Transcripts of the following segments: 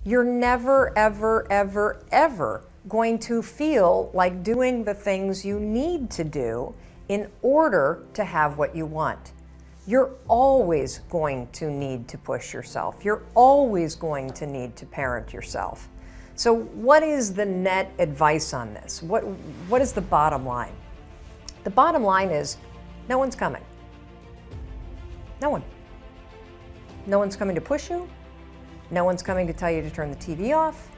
You're never, ever, ever, ever going to feel like doing the things you need to do in order to have what you want. You're always going to need to push yourself. You're always going to need to parent yourself. So what is the net advice on this? What is the bottom line? The bottom line is no one's coming. No one. No one's coming to push you. No one's coming to tell you to turn the TV off.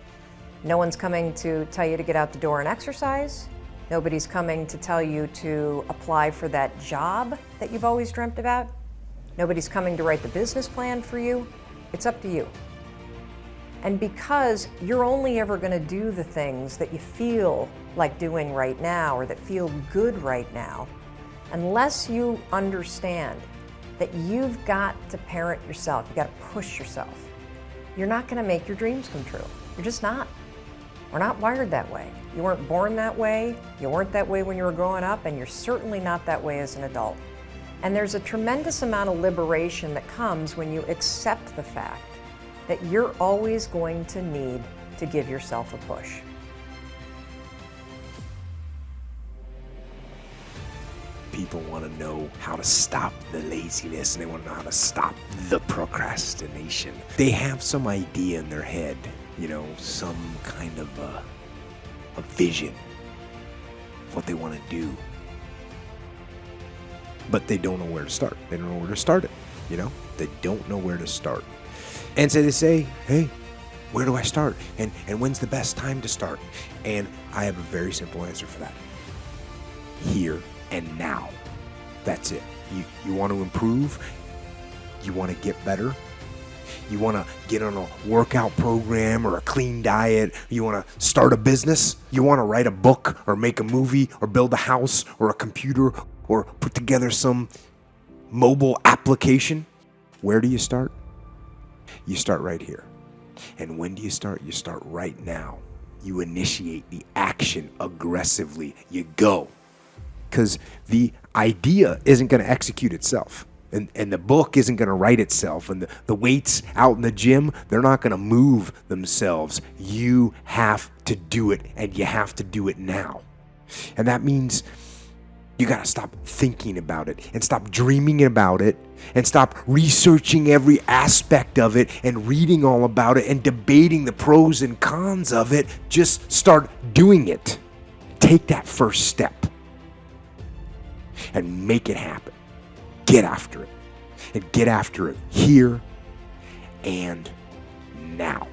No one's coming to tell you to get out the door and exercise. Nobody's coming to tell you to apply for that job that you've always dreamt about. Nobody's coming to write the business plan for you. It's up to you. And because you're only ever going to do the things that you feel like doing right now or that feel good right now, unless you understand that you've got to parent yourself, you've got to push yourself, you're not going to make your dreams come true. You're just not. We're not wired that way. You weren't born that way, you weren't that way when you were growing up, and you're certainly not that way as an adult. And there's a tremendous amount of liberation that comes when you accept the fact that you're always going to need to give yourself a push. People want to know how to stop the laziness, and they want to know how to stop the procrastination. They have some idea in their head, some kind of a vision of what they want to do. But they don't know where to start. They don't know where to start it, They don't know where to start. And so they say, hey, where do I start? And when's the best time to start? And I have a very simple answer for that. Here and now. That's it. You want to improve? You want to get better? You want to get on a workout program or a clean diet? You want to start a business? You want to write a book or make a movie or build a house or a computer or put together some mobile application? Where do you start? You start right here. And when do you start? You start right now. You initiate the action aggressively. You go. Because the idea isn't going to execute itself. And the book isn't going to write itself. And the weights out in the gym, they're not going to move themselves. You have to do it, and you have to do it now. And that means you got to stop thinking about it and stop dreaming about it and stop researching every aspect of it and reading all about it and debating the pros and cons of it. Just start doing it. Take that first step and make it happen. Get after it. And get after it here and now.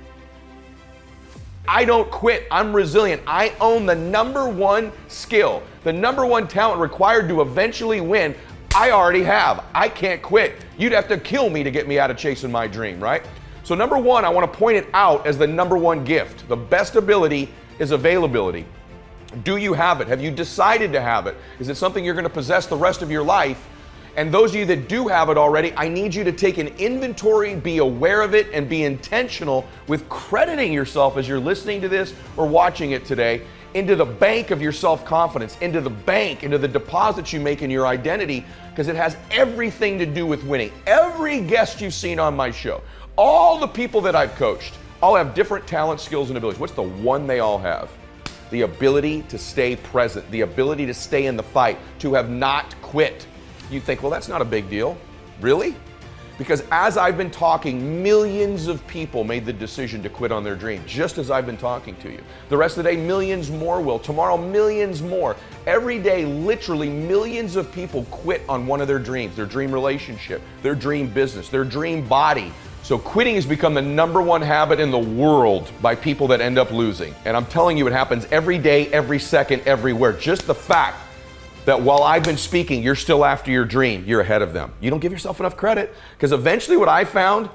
I don't quit. I'm resilient. I own the number one skill, the number one talent required to eventually win. I already have. I can't quit. You'd have to kill me to get me out of chasing my dream, right? So number one, I want to point it out as the number one gift. The best ability is availability. Do you have it? Have you decided to have it? Is it something you're going to possess the rest of your life? And those of you that do have it already, I need you to take an inventory, be aware of it, and be intentional with crediting yourself as you're listening to this or watching it today into the bank of your self-confidence, into the deposits you make in your identity, because it has everything to do with winning. Every guest you've seen on my show, all the people that I've coached, all have different talents, skills, and abilities. What's the one they all have? The ability to stay present, the ability to stay in the fight, to have not quit. You think, well, that's not a big deal. Really? Because as I've been talking, millions of people made the decision to quit on their dream, just as I've been talking to you. The rest of the day, millions more will. Tomorrow, millions more. Every day, literally millions of people quit on one of their dreams, their dream relationship, their dream business, their dream body. So quitting has become the number one habit in the world by people that end up losing. And I'm telling you, it happens every day, every second, everywhere. Just the fact that while I've been speaking, you're still after your dream, you're ahead of them. You don't give yourself enough credit, because eventually what I found,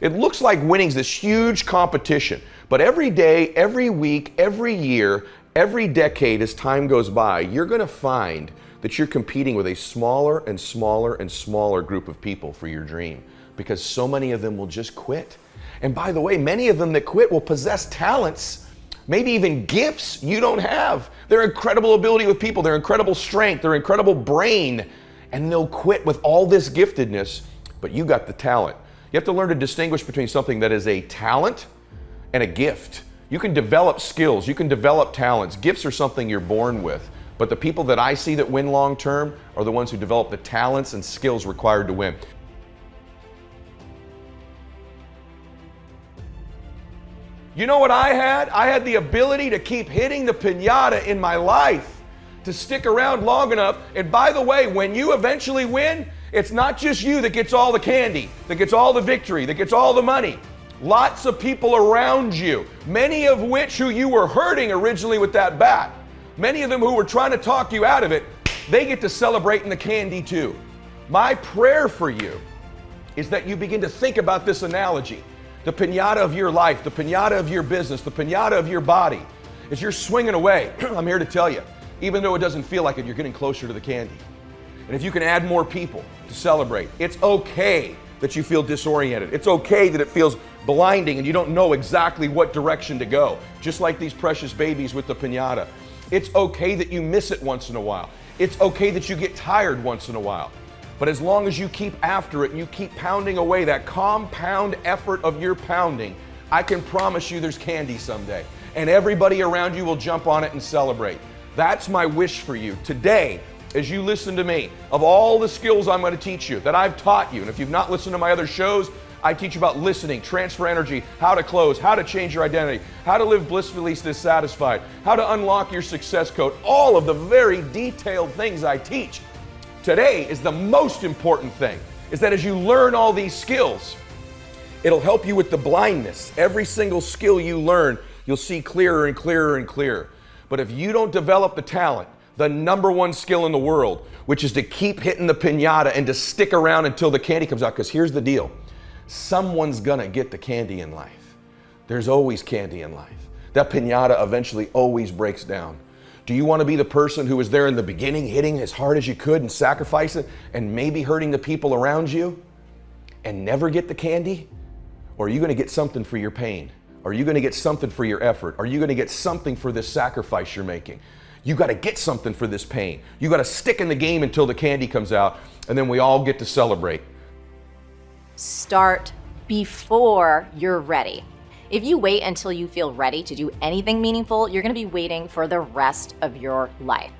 it looks like winning's this huge competition. But every day, every week, every year, every decade as time goes by, you're going to find that you're competing with a smaller and smaller and smaller group of people for your dream, because so many of them will just quit. And by the way, many of them that quit will possess talents, maybe even gifts you don't have. Their incredible ability with people, their incredible strength, their incredible brain, and they'll quit with all this giftedness, but you got the talent. You have to learn to distinguish between something that is a talent and a gift. You can develop skills, you can develop talents. Gifts are something you're born with. But the people that I see that win long term are the ones who develop the talents and skills required to win. You know what I had? I had the ability to keep hitting the piñata in my life, to stick around long enough. And by the way, when you eventually win, it's not just you that gets all the candy, that gets all the victory, that gets all the money. Lots of people around you, many of which who you were hurting originally with that bat, many of them who were trying to talk you out of it, they get to celebrate in the candy too. My prayer for you is that you begin to think about this analogy. The piñata of your life, the piñata of your business, the piñata of your body. As you're swinging away, I'm here to tell you, even though it doesn't feel like it, you're getting closer to the candy. And if you can add more people to celebrate, it's okay that you feel disoriented. It's okay that it feels blinding and you don't know exactly what direction to go, just like these precious babies with the piñata. It's okay that you miss it once in a while. It's okay that you get tired once in a while. But as long as you keep after it and you keep pounding away that compound effort of your pounding, I can promise you there's candy someday. And everybody around you will jump on it and celebrate. That's my wish for you today as you listen to me. Of all the skills I'm going to teach you, that I've taught you, and if you've not listened to my other shows, I teach you about listening, transfer energy, how to close, how to change your identity, how to live blissfully dissatisfied, how to unlock your success code, all of the very detailed things I teach. Today is the most important thing, is that as you learn all these skills, it'll help you with the blindness. Every single skill you learn, you'll see clearer and clearer and clearer. But if you don't develop the talent, the number one skill in the world, which is to keep hitting the piñata and to stick around until the candy comes out, because here's the deal. Someone's gonna get the candy in life. There's always candy in life. That piñata eventually always breaks down. Do you want to be the person who was there in the beginning, hitting as hard as you could and sacrificing and maybe hurting the people around you and never get the candy? Or are you going to get something for your pain? Are you going to get something for your effort? Are you going to get something for this sacrifice you're making? You got to get something for this pain. You got to stick in the game until the candy comes out, and then we all get to celebrate. Start before you're ready. If you wait until you feel ready to do anything meaningful, you're going to be waiting for the rest of your life.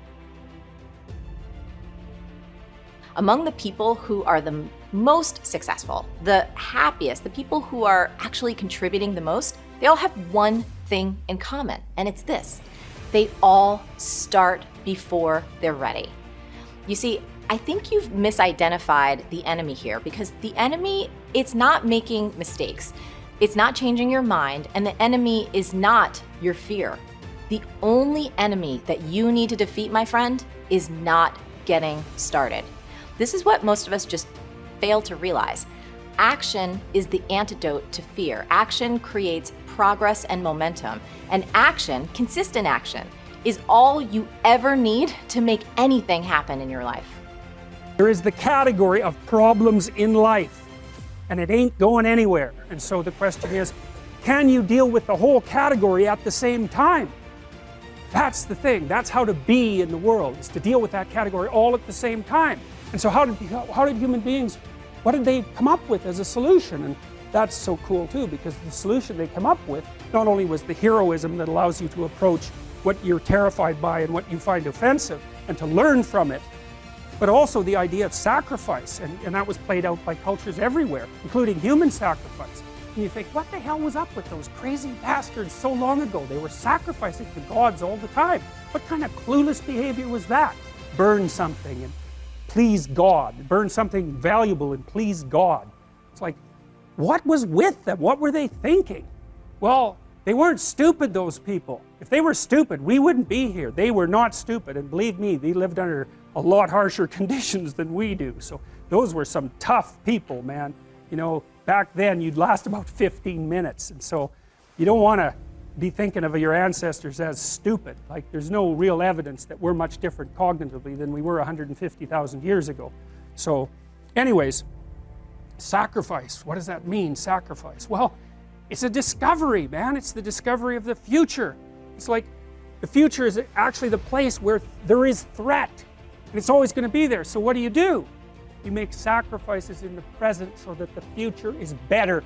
Among the people who are the most successful, the happiest, the people who are actually contributing the most, they all have one thing in common, and it's this. They all start before they're ready. You see, I think you've misidentified the enemy here, because the enemy, it's not making mistakes. It's not changing your mind, and the enemy is not your fear. The only enemy that you need to defeat, my friend, is not getting started. This is what most of us just fail to realize. Action is the antidote to fear. Action creates progress and momentum, and action, consistent action, is all you ever need to make anything happen in your life. There is the category of problems in life, and it ain't going anywhere. And so the question is, can you deal with the whole category at the same time? That's the thing. That's how to be in the world, is to deal with that category all at the same time. And so how did human beings, what did they come up with as a solution? And that's so cool too, because the solution they come up with not only was the heroism that allows you to approach what you're terrified by and what you find offensive and to learn from it, but also the idea of sacrifice, and that was played out by cultures everywhere, including human sacrifice. And you think, what the hell was up with those crazy bastards so long ago? They were sacrificing to gods all the time. What kind of clueless behavior was that? Burn something and please God. Burn something valuable and please God. It's like, what was with them? What were they thinking? Well, they weren't stupid, those people. If they were stupid, we wouldn't be here. They were not stupid, and believe me, they lived under a lot harsher conditions than we do. So those were some tough people, man. You know, back then you'd last about 15 minutes. And so you don't want to be thinking of your ancestors as stupid. Like, there's no real evidence that we're much different cognitively than we were 150,000 years ago. So anyways, sacrifice. What does that mean, sacrifice? Well, it's a discovery, man. It's the discovery of the future. It's like the future is actually the place where there is threat. And it's always going to be there. So what do? You make sacrifices in the present so that the future is better